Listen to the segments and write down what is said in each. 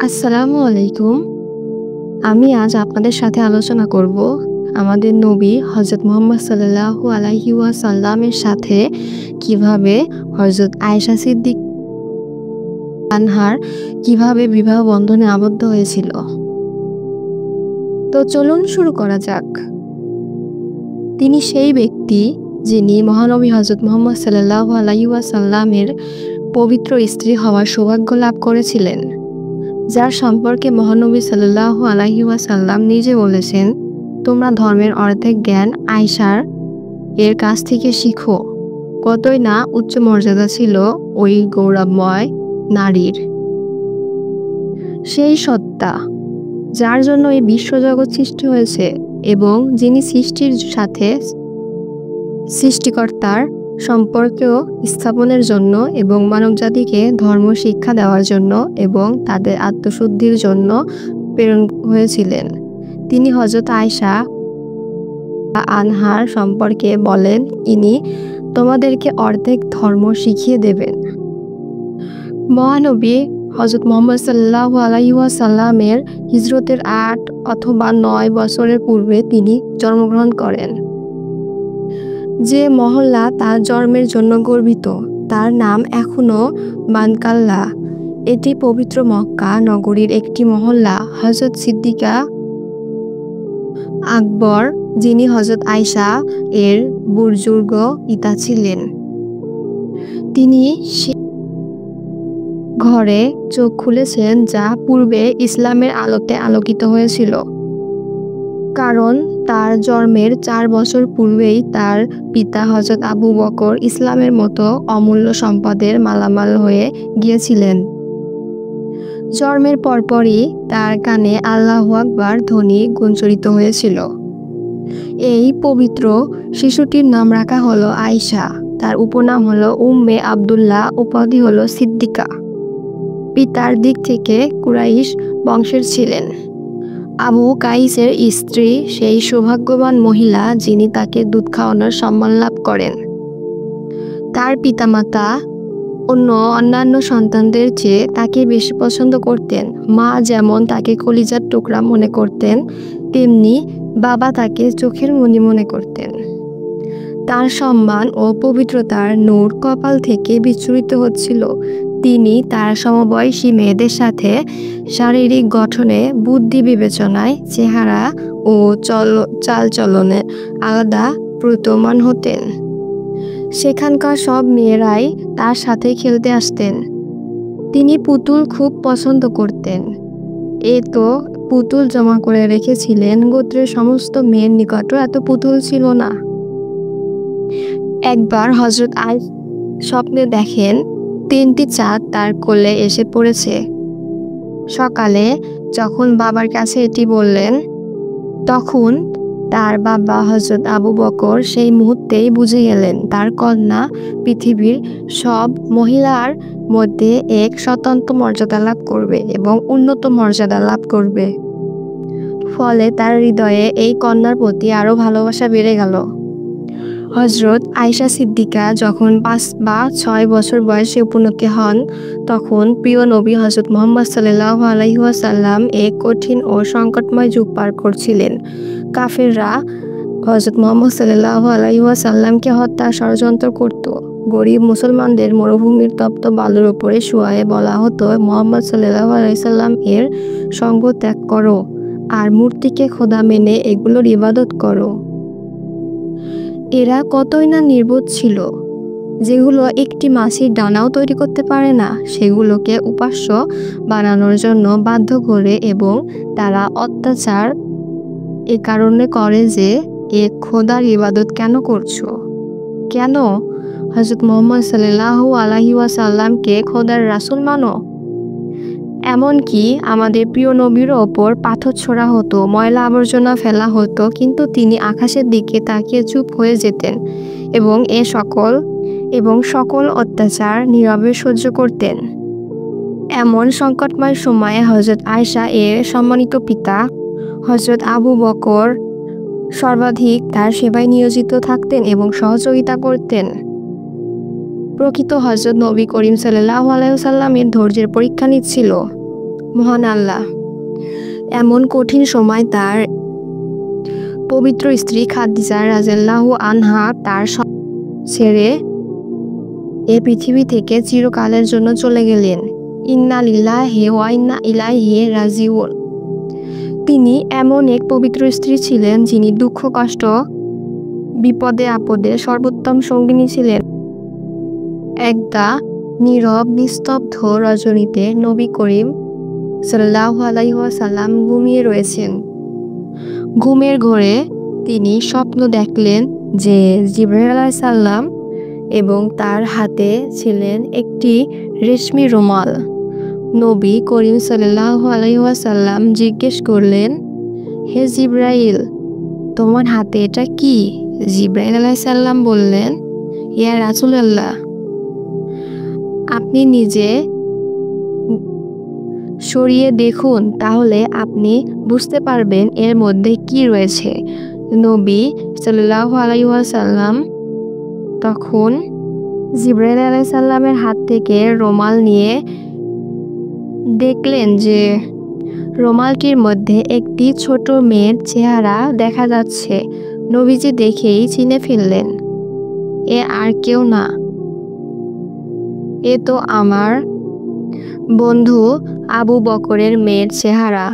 আসসালামু আলাইকুম। আমি আজ আপনাদের সাথে আলোচনা করব আমাদের নবী হযরত মুহাম্মদ সাল্লাল্লাহু আলাইহি ওয়াসাল্লামের সাথে কিভাবে হযরত আয়েশা সিদ্দিক আনহার কিভাবে বিবাহ বন্ধনে আবদ্ধ হয়েছিল। তো চলুন শুরু করা যাক। তিনি সেই ব্যক্তি যিনি মহানবী হযরত মুহাম্মদ সাল্লাল্লাহু আলাইহি ওয়াসাল্লামের পবিত্র স্ত্রী হওয়ার সৌভাগ্য লাভ করেছিলেন, যার সম্পর্কে মহানবী সাল্লাল্লাহু আলাইহি ওয়াসাল্লাম নিজে বলেছেন, তোমরা ধর্মের অর্ধেক জ্ঞান আয়েশার এর কাছ থেকে শিখো। কতই না উচ্চ মর্যাদা ছিল ওই গৌরবময় নারীর। সেই সত্তা যার জন্য এই বিশ্বজগৎ সৃষ্টি হয়েছে এবং যিনি সৃষ্টির সাথে সৃষ্টিকর্তার সম্পর্ক স্থাপনের জন্য এবং মানবজাতিকে ধর্ম শিক্ষা দেওয়ার জন্য এবং তাদের আত্মশুদ্ধির জন্য প্রেরণ হয়েছিলেন। তিনি হযরত আয়েশা আনহার সম্পর্কে বলেন, ইনি তোমাদেরকে অর্ধেক ধর্ম শিখিয়ে দেবেন। মহানবী হযরত মুহাম্মদ সাল্লাল্লাহু আলাইহি ওয়াসাল্লামের হিজরতের 8 অথবা 9 বছরের পূর্বে তিনি জন্মগ্রহণ করেন। যে মহল্লা তার জন্মের জন্য গর্বিত, তার নাম এখনও মানকাল্লা। এটি পবিত্র মক্কা নগরীর একটি মহল্লা। হযরত সিদ্দিকা আকবর, যিনি হযরত আয়েশা এর বুজুর্গ পিতা ছিলেন, তিনি ঘরে চোখ খুলেছেন যা পূর্বে ইসলামের আলোতে আলোকিত হয়েছিল, কারণ তার জন্মের 4 বছর পূর্বেই তার পিতা হযরত আবু বকর ইসলামের মতো অমূল্য সম্পদের মালামাল হয়ে গিয়েছিলেন। জন্মের পরপরই তার কানে আল্লাহু আকবার ধ্বনি গুঞ্জরিত হয়েছিল। এই পবিত্র শিশুটির নাম রাখা হলো আয়েশা। তার উপনাম হলো উম্মে আব্দুল্লাহ, উপাধি হলো সিদ্দিকা। পিতার দিক থেকে কুরাইশ বংশের ছিলেন। আবু কাইসের স্ত্রী সেই সৌভাগ্যবান মহিলা যিনি তাকে দুধ খাওয়ানোর সম্মান লাভ করেন। তার পিতামাতা অন্যান্য সন্তানদের চেয়ে তাকে বেশি পছন্দ করতেন। মা যেমন তাকে কলিজার টুকরা মনে করতেন, তেমনি বাবা তাকে চোখের মণি মনে করতেন। তার সম্মান ও পবিত্রতার নূর কপাল থেকে বিচ্ছুরিত হচ্ছিল। তিনি তার সমবয়সী মেয়েদের সাথে শারীরিক গঠনে, বুদ্ধি বিবেচনায়, চেহারা ও চালচলনে আলাদা প্রতীয়মান হতেন। সেখানকার সব মেয়েরাই তার সাথে খেলতে আসতেন। তিনি পুতুল খুব পছন্দ করতেন। তো পুতুল জমা করে রেখেছিলেন। গোত্রের সমস্ত মেয়ের নিকটও এত পুতুল ছিল না। একবার হযরত আয়েশা স্বপ্নে দেখেন 3টি চাঁদ তার কোলে এসে পড়েছে। সকালে যখন বাবার কাছে এটি বললেন, তখন তার বাবা হযরত আবু বকর সেই মুহূর্তেই বুঝে গেলেন তার কন্যা পৃথিবীর সব মহিলার মধ্যে এক স্বতন্ত্র মর্যাদা লাভ করবে এবং উন্নত মর্যাদা লাভ করবে। ফলে তার হৃদয়ে এই কন্যার প্রতি আরও ভালোবাসা বেড়ে গেল। হযরত আয়েশা সিদ্দিকা যখন 5 বা 6 বছর বয়সে উপনীত হন, তখন প্রিয় নবী হযরত মুহাম্মদ সাল্লাল্লাহু আলাইহি ওয়াসাল্লাম এক কঠিন ও সংকটময় যুগ পার করছিলেন। কাফেররা হযরত মুহাম্মদ সাল্লাল্লাহু আলাইহি ওয়াসাল্লামকে হত্যার ষড়যন্ত্র করত। গরিব মুসলমানদের মরুভূমির তপ্ত বালুর উপরে শুয়ায়ে বলা হতো, মুহাম্মদ সাল্লাল্লাহু আলাইহি ওয়াসাল্লাম এর সঙ্গ ত্যাগ করো আর মূর্তিকে খোদা মেনে এগুলোর ইবাদত করো। এরা কতই না নির্বোধ ছিল, যেগুলো একটি মাছির ডানাও তৈরি করতে পারে না, সেগুলোকে উপাস্য বানানোর জন্য বাধ্য করে। এবং তারা অত্যাচার এ কারণে করে যে, এ খোদার ইবাদত কেন করছো? কেন হযরত মুহাম্মদ সাল্লাল্লাহু আলাইহি ওয়াসাল্লামকে খোদার রাসূল মানো? এমনকি আমাদের প্রিয় নবীর ওপর পাথর ছোড়া হতো, ময়লা আবর্জনা ফেলা হতো, কিন্তু তিনি আকাশের দিকে তাকিয়ে চুপ হয়ে যেতেন এবং সকল অত্যাচার নীরবে সহ্য করতেন। এমন সংকটময় সময়ে হযরত আয়েশা এর সম্মানিত পিতা হযরত আবু বকর সর্বাধিক তার সেবায় নিয়োজিত থাকতেন এবং সহযোগিতা করতেন। প্রকৃত হযরত নবী করিম সাল্লাল্লাহু আলাইহি ওয়াসাল্লামের ধৈর্যের পরীক্ষা নিচ্ছিল। মহান আল্লাহ এমন কঠিন সময় তার পবিত্র স্ত্রী খাদিজা রাদিয়াল্লাহু আনহা তার ছেড়ে এ পৃথিবী থেকে চিরকালের জন্য চলে গেলেন। ইন্না লিল্লাহি ওয়া ইন্না ইলাইহি রাজিউন। তিনি এমন এক পবিত্র স্ত্রী ছিলেন যিনি দুঃখ কষ্ট বিপদে আপদে সর্বোত্তম সঙ্গিনী ছিলেন। একদা নীরব নিস্তব্ধ রজনীতে নবী করিম সাল্লাল্লাহু আলাইহি ওয়াসাল্লাম ঘুমিয়ে রয়েছেন। ঘুমের ঘোরে তিনি স্বপ্ন দেখলেন যে জিবরাইল আলাইহিস সালাম এবং তার হাতে ছিলেন একটি রেশমি রুমাল। নবী করিম সাল্লাল্লাহু আলাইহি ওয়াসাল্লাম জিজ্ঞেস করলেন, হে জিবরাইল, তোমার হাতে এটা কি? জিবরাইল আলাইহিস সালাম বললেন, ইয়া রাসূলুল্লাহ, আপনি নিজে সরিয়ে দেখুন, তাহলে আপনি বুঝতে পারবেন এর মধ্যে কি রয়েছে। নবী সাল্লাল্লাহু আলাইহি ওয়াসাল্লাম তখন জিবরাইল আলাইহিস সালামের হাত থেকে রুমাল নিয়ে দেখলেন যে রুমালটির মধ্যে একটি ছোট মেয়ের চেহারা দেখা যাচ্ছে। নবীজি দেখেই চিনে ফেললেন, এ আর কেউ না, এ তো আমার বন্ধু আবু বকরের মেয়ের চেহারা।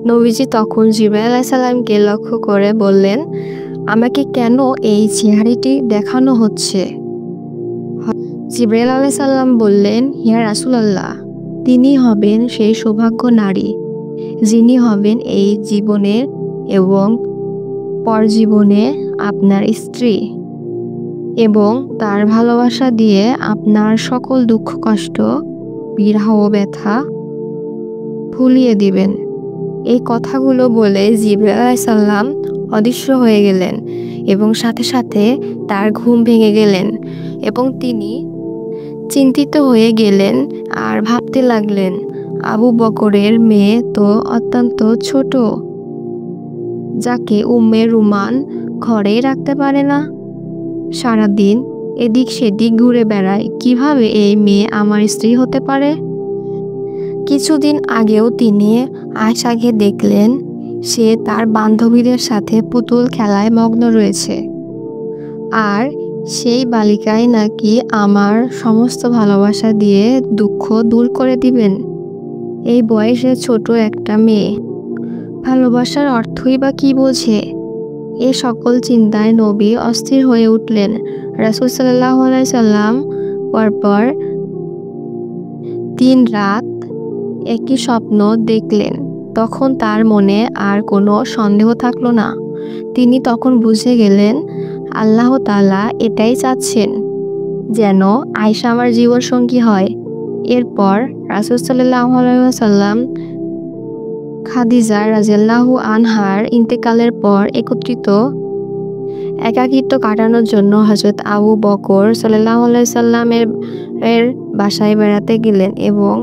নবীজি তখন জিবরাইল আলাইহিস সালামকে লক্ষ্য করে বললেন, আমাকে কেন এই চেহারাটি দেখানো হচ্ছে? জিবরাইল আলাইহিস সালাম বললেন, ইয়া রাসূলুল্লাহ, তিনি হবেন সেই সৌভাগ্য নারী যিনি হবেন এই জীবনের এবং পরজীবনে আপনার স্ত্রী এবং তার ভালোবাসা দিয়ে আপনার সকল দুঃখ কষ্ট বিরহ ব্যথা ভুলিয়ে দিবেন। এই কথাগুলো বলে জিবরাইল আলাইহিস সালাম অদৃশ্য হয়ে গেলেন এবং সাথে সাথে তার ঘুম ভেঙে গেলেন এবং তিনি চিন্তিত হয়ে গেলেন আর ভাবতে লাগলেন, আবু বকরের মেয়ে তো অত্যন্ত ছোট, যাকে উম্মে রুমান ঘরেই রাখতে পারে না, সারাদিন এদিক সেদিক ঘুরে বেড়ায়, কিভাবে এই মেয়ে আমার স্ত্রী হতে পারে? কিছুদিন আগেও তিনি আয়েশাকে দেখলেন, সে তার বান্ধবীদের সাথে পুতুল খেলায় মগ্ন রয়েছে, আর সেই বালিকাই নাকি আমার সমস্ত ভালোবাসা দিয়ে দুঃখ দূর করে দিবেন। এই বয়সে ছোট একটা মেয়ে ভালোবাসার অর্থই বা কি বোঝে? এ সকল চিন্তায় নবী অস্থির হয়ে উঠলেন। রাসূল সাল্লাল্লাহু আলাইহি সাল্লাম পরপর 3 রাত একই স্বপ্ন দেখলেন। তখন তার মনে আর কোনো সন্দেহ থাকলো না। তিনি তখন বুঝে গেলেন আল্লাহ তাআলা এটাই চাচ্ছেন, যেন আয়েশা আমার জীবন সঙ্গী হয়। এরপর রাসূল সাল্লাল্লাহু আলাইহি ওয়াসাল্লাম খাদিজা রাদিয়াল্লাহু আনহার ইন্তেকালের পর একাকিত্ব কাটানোর জন্য হযরত আবু বকর সাল্লাল্লাহু আলাইহি সাল্লামের বাসায় বেড়াতে গেলেন এবং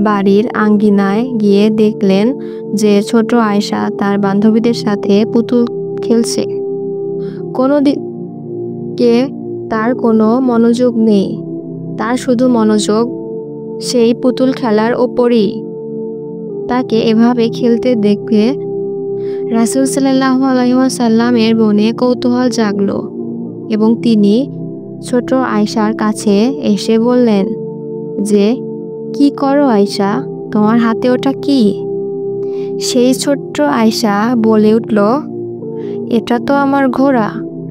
বাড়ির আঙ্গিনায় গিয়ে দেখলেন যে ছোট আয়েশা তার বান্ধবীদের সাথে পুতুল খেলছে। কোনো দিকে তার কোনো মনোযোগ নেই, তার শুধু মনোযোগ সেই পুতুল খেলার ওপরই। তাকে এভাবে খেলতে দেখে রাসূল সাল্লাল্লাহু আলাইহি ওয়াসাল্লামের মনে কৌতূহল জাগলো এবং তিনি ছোট আয়েশার কাছে এসে বললেন যে, কি করো আয়েশা, তোমার হাতে ওটা কি? সেই ছোট্ট আয়েশা বলে উঠল, এটা তো আমার ঘোড়া।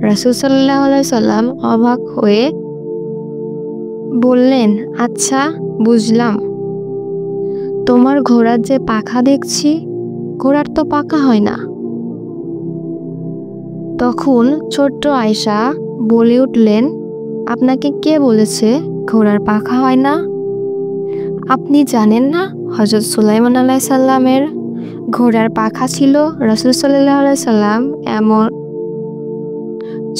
রাসূল সাল্লাল্লাহু আলাইহি সাল্লাম অবাক হয়ে বললেন, আচ্ছা বুঝলাম, তোমার ঘোড়ার যে পাখা দেখছি, ঘোড়ার তো পাখা হয় না। তখন ছোট্ট আয়েশা বলে উঠলেন, আপনাকে কে বলেছে ঘোড়ার পাখা হয় না? আপনি জানেন না হযরত সুলাইমান আলাইহিস সালামের ঘোড়ার পাখা ছিল? রাসূল সাল্লাল্লাহু আলাইহি সাল্লাম এমন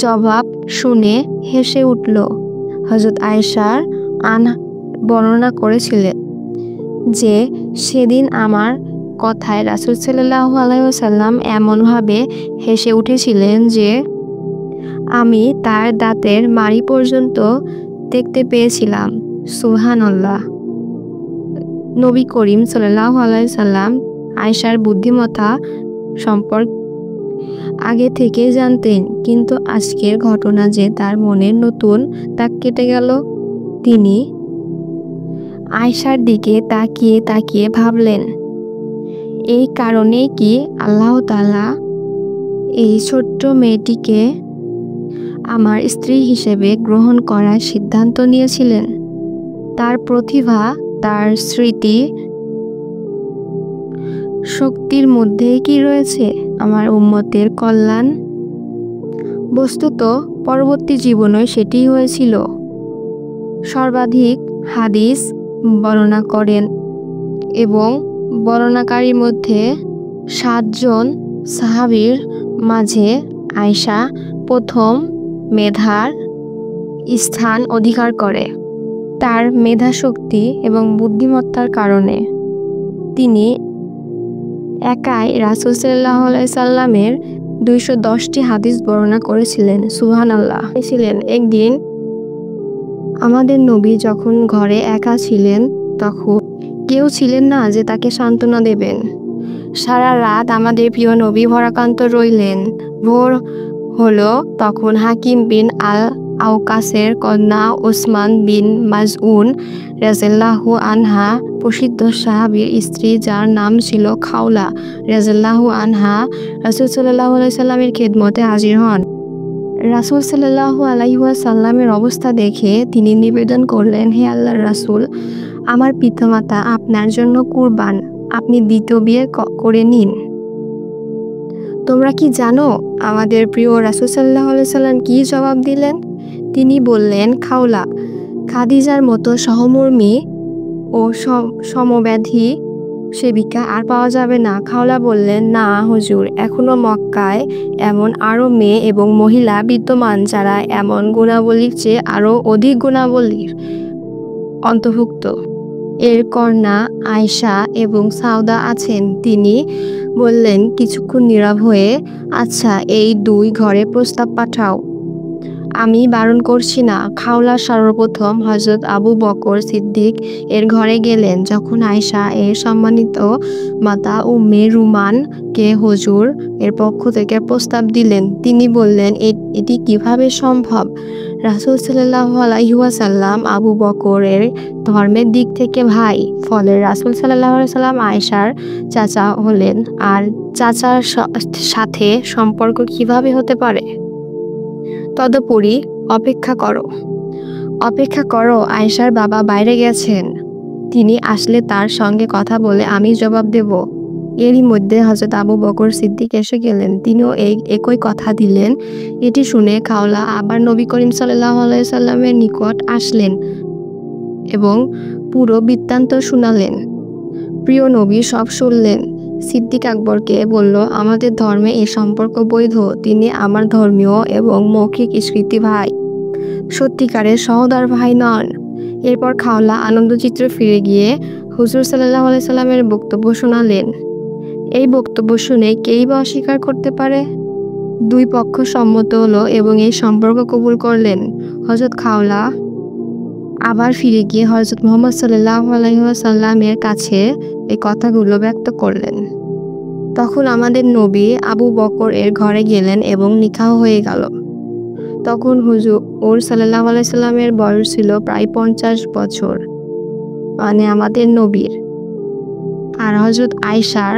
জবাব শুনে হেসে উঠল। হযরত আয়েশার বর্ণনা করেছিলেন যে সেদিন আমার কথায় রাসূল সাল্লাল্লাহু আলাইহি ওয়াসাল্লাম এমনভাবে হেসে উঠেছিলেন যে আমি তার দাঁতের মাড়ি পর্যন্ত দেখতে পেয়েছিলাম। সুবহানাল্লাহ। নবী করিম সাল্লাল্লাহু আলাইহি সাল্লাম আয়েশার বুদ্ধিমত্তা সম্পর্কে আগে থেকে জানতেন, কিন্তু আজকের ঘটনা যে তার মনে নতুন দাগ কেটে গেল। তিনি আয়েশার দিকে তাকিয়ে তাকিয়ে ভাবলেন, এই কারণেই কি আল্লাহ তাআলা এই ছোট্ট মেয়েটিকে আমার স্ত্রী হিসেবে গ্রহণ করার সিদ্ধান্ত নিয়েছিলেন। তার প্রতিভা, তার স্মৃতি শক্তির মধ্যে কি রয়েছে আমার উম্মতের কল্যাণ। বস্তুত পরবর্তী জীবনে সেটি হয়েছিল। সর্বাধিক হাদিস বর্ণনা করেন এবং বর্ণনাকারীর মধ্যে 7 জন সাহাবীর মাঝে আয়েশা প্রথম মেধার স্থান অধিকার করে। তার মেধাশক্তি এবং বুদ্ধিমত্তার কারণে তিনি একাই রাসূল সাল্লাল্লাহু আলাইহি সাল্লামের 210টি হাদিস বর্ণনা করেছিলেন। সুবহানাল্লাহ। ছিলেন একদিন আমাদের নবী যখন ঘরে একা ছিলেন, তখন কেউ ছিলেন না যে তাকে সান্ত্বনা দেবেন। সারা রাত আমাদের প্রিয় নবী ভারাক্রান্ত রইলেন। ভোর হলো, তখন হাকিম বিন আল আওকাসের কন্যা ওসমান বিন মাজউন রাদিয়াল্লাহু আনহা, প্রসিদ্ধ সাহাবীর স্ত্রী যার নাম ছিল খাওলা রাদিয়াল্লাহু আনহা, রাসূল সাল্লাল্লাহু আলাইহি সাল্লামের খেদমতে হাজির হন। রাসূল সাল্লাল্লাহু আলাইহি ওয়াসাল্লামের অবস্থা দেখে তিনি নিবেদন করলেন, হে আল্লাহর রাসূল, আমার পিতামাতা আপনার জন্য কুরবান, আপনি দ্বিতীয় বিয়ে করে নিন। তোমরা কি জানো আমাদের প্রিয় রাসূল সাল্লাল্লাহু আলাইহি সাল্লাম কি জবাব দিলেন? তিনি বললেন, খাওলা, খাদিজার মতো সহমর্মী ও সমব্যাধি সেবিকা আর পাওয়া যাবে না। খাওলা বললেন, না হুজুর, এখনো মক্কায় এমন আরও মেয়ে এবং মহিলা বিদ্যমান যারা এমন গুণাবলীর চেয়ে আরও অধিক গুণাবলীর অন্তর্ভুক্ত। এর কন্যা আয়েশা এবং সাউদা আছেন। তিনি বললেন কিছুক্ষণ নীরব হয়ে, আচ্ছা, এই 2 ঘরে প্রস্তাব পাঠাও, আমি বারণ করছি না। খাওলা সর্বপ্রথম হযরত আবু বকর সিদ্দিক এর ঘরে গেলেন। যখন আয়েশা এর সম্মানিত মাতা উম্মে রুমানকে হুজুর এর পক্ষ থেকে প্রস্তাব দিলেন, তিনি বললেন, এটি কিভাবে সম্ভব? রাসূল সাল্লাল্লাহু আলাইহি ওয়াসাল্লাম আবু বকরের ধর্মের দিক থেকে ভাই, ফলে রাসূল সাল্লাল্লাহু আলাইহি সাল্লাম আয়েশার চাচা হলেন, আর চাচার সাথে সম্পর্ক কিভাবে হতে পারে? তদুপরি অপেক্ষা করো, আয়েশার বাবা বাইরে গেছেন, তিনি আসলে তার সঙ্গে কথা বলে আমি জবাব দেব। এরই মধ্যে হযরত আবু বকর সিদ্দিক এসে গেলেন। তিনিও একই কথা দিলেন। এটি শুনে খাওলা আবার নবী করিম সাল্লাল্লাহু আলাইহি সাল্লামের নিকট আসলেন এবং পুরো বৃত্তান্ত শুনালেন। প্রিয় নবী সব শুনলেন। সিদ্দিক আকবরকে বলল, আমাদের ধর্মে এই সম্পর্ক বৈধ। তিনি আমার ধর্মীয় এবং মৌখিক স্বীকৃতি ভাই, সত্যিকারের সহোদর ভাই নন। এরপর খাওলা আনন্দচিত্রে ফিরে গিয়ে হুজুর সাল্লাল্লাহু আলাইহি সাল্লামের বক্তব্য শোনালেন। এই বক্তব্য শুনে কেই বা অস্বীকার করতে পারে? 2 পক্ষ সম্মত হলো এবং এই সম্পর্ক কবুল করলেন। হযরত খাওলা আবার ফিরে গিয়ে হযরত মুহাম্মদ সাল্লাল্লাহু আলাইহি ওয়াসাল্লামের কাছে এই কথাগুলো ব্যক্ত করলেন। তখন আমাদের নবী আবু বকর এর ঘরে গেলেন এবং নিকাহ হয়ে গেল। তখন হুজুর সাল্লাল্লাহু আলাইহি সাল্লামের বয়স ছিল প্রায় 50 বছর, মানে আমাদের নবীর। আর হযরত আয়েশার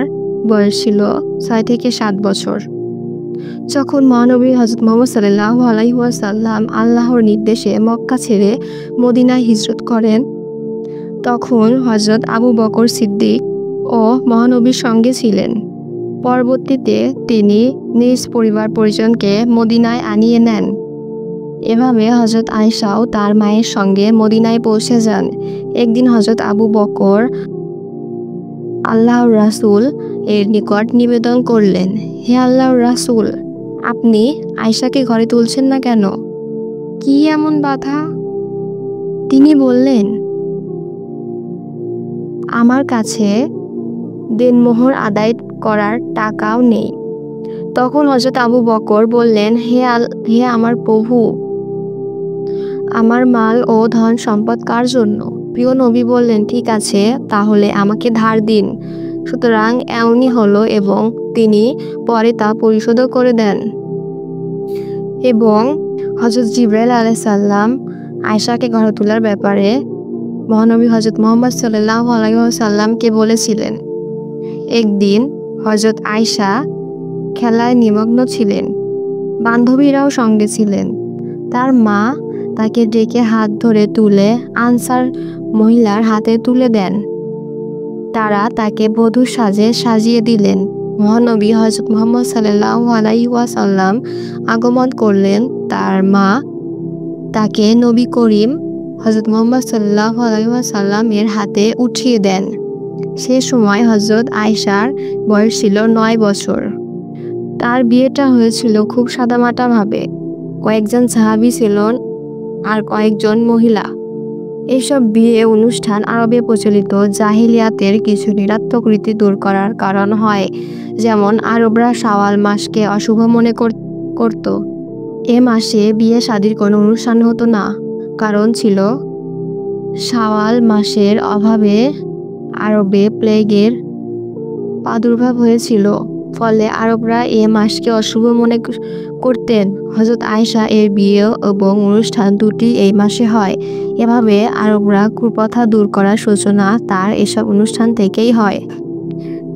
বয়স ছিল 6 থেকে 7 বছর। যখন মহানবী হযরত মুহাম্মদ সাল্লাল্লাহু আলাইহি ওয়াসাল্লাম আল্লাহর নির্দেশে মক্কা ছেড়ে মদিনায় হিজরত করেন, তখন হযরত আবু বকর সিদ্দিক ও মহানবীর সঙ্গে ছিলেন। পরবর্তীতে তিনি নিজ পরিবার পরিজনকে মদিনায় আনিয়ে নেন। এভাবে হযরত আয়েশাও তার মায়ের সঙ্গে মদিনায় পৌঁছে যান। একদিন হযরত আবু বকর আল্লাহর রাসূল এর নিকট নিবেদন করলেন, হে আল্লাহর রাসূল, আপনি আয়েশাকে ঘরে তুলছেন না কেন? কি এমন বাধা? তিনি বললেন, আমার কাছে দেনমোহর আদায় করার টাকাও নেই। তখন হযরত আবু বকর বললেন, হে আমার প্রভু, আমার মাল ও ধন সম্পদ কার জন্য? প্রিয় নবী বললেন, ঠিক আছে, তাহলে আমাকে ধার দিন। সুতরাং এমনই হলো এবং তিনি পরে তা পরিশোধও করে দেন। এবং হযরত জিবরাইল আলাইহিস সালাম আয়েশাকে ঘরে তোলার ব্যাপারে মহানবী হযরত মুহাম্মদ সাল্লাল্লাহু আলাইহি ওয়াসাল্লামকে বলেছিলেন। একদিন হযরত আয়েশা খেলায় নিমগ্ন ছিলেন। বান্ধবীরাও সঙ্গে ছিলেন। তার মা তাকে ডেকে হাত ধরে তুলে আনসার মহিলার হাতে তুলে দেন। তারা তাকে বধূর সাজে সাজিয়ে দিলেন। মহানবী হযরত মুহাম্মদ সাল্লাল্লাহু আলাইহি ওয়াসাল্লাম আগমন করলেন। তার মা তাকে নবী করিম হযরত মুহাম্মদ সাল্লাল্লাহু আলাইহি ওয়াসাল্লাম এর হাতে উঠিয়ে দেন। সে সময় হযরত আয়েশার বয়স ছিল 9 বছর। তার বিয়েটা হয়েছিল খুব সাদামাটাভাবে। কয়েকজন সাহাবী ছিলেন আর কয়েকজন মহিলা। এইসব বিয়ে অনুষ্ঠান আরবে প্রচলিত জাহিলিয়াতের কিছু নিরাত্মক রীতি দূর করার কারণ হয়। যেমন আরবরা শাওয়াল মাসকে অশুভ মনে করত। এ মাসে বিয়ে শাদীর কোনো অনুষ্ঠান হতো না। কারণ ছিল শাওয়াল মাসের অভাবে আরবে প্লেগের প্রাদুর্ভাব হয়েছিল। ফলে আরবরা এ মাসকে অশুভ মনে করতেন। হযরত আয়েশা এর বিয়ে এবং অনুষ্ঠান দুটি এই মাসে হয়। এভাবে আরবরা কুপ্রথা দূর করার সূচনা তার এসব অনুষ্ঠান থেকেই হয়।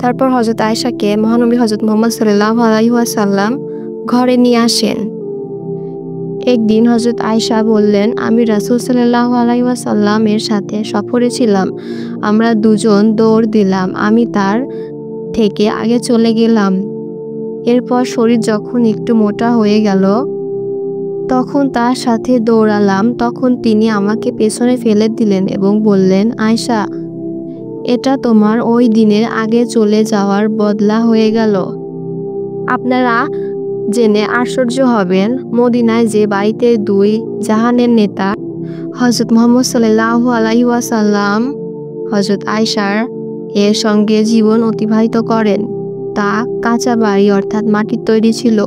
তারপর হযরত আয়েশাকে মহানবী হযরত মুহাম্মদ সাল্লাল্লাহু আলাইহি ওয়াসাল্লাম ঘরে নিয়ে আসেন। একদিন হযরত আয়েশা বললেন, আমি রাসূল সাল্লাল্লাহু আলাইহি ওয়াসাল্লাম এর সাথে সফরে ছিলাম। আমরা দুজন দৌড় দিলাম। আমি তার থেকে আগে চলে গেলাম। এরপর শরীর যখন একটু মোটা হয়ে গেল তখন তার সাথে দৌড়ালাম। তখন তিনি আমাকে পেছনে ফেলে দিলেন এবং বললেন, আয়েশা, এটা তোমার ওই দিনের আগে চলে যাওয়ার বদলা হয়ে গেল। আপনারা জেনে আশ্চর্য হবেন, মদিনায় যে বাড়িতে দুই জাহানের নেতা হযরত মুহাম্মদ সাল্লাল্লাহু আলাইহি ওয়াসাল্লাম হযরত আয়েশার এর সঙ্গে জীবন অতিবাহিত করেন তা কাঁচা বাড়ি অর্থাৎ মাটির তৈরি ছিল।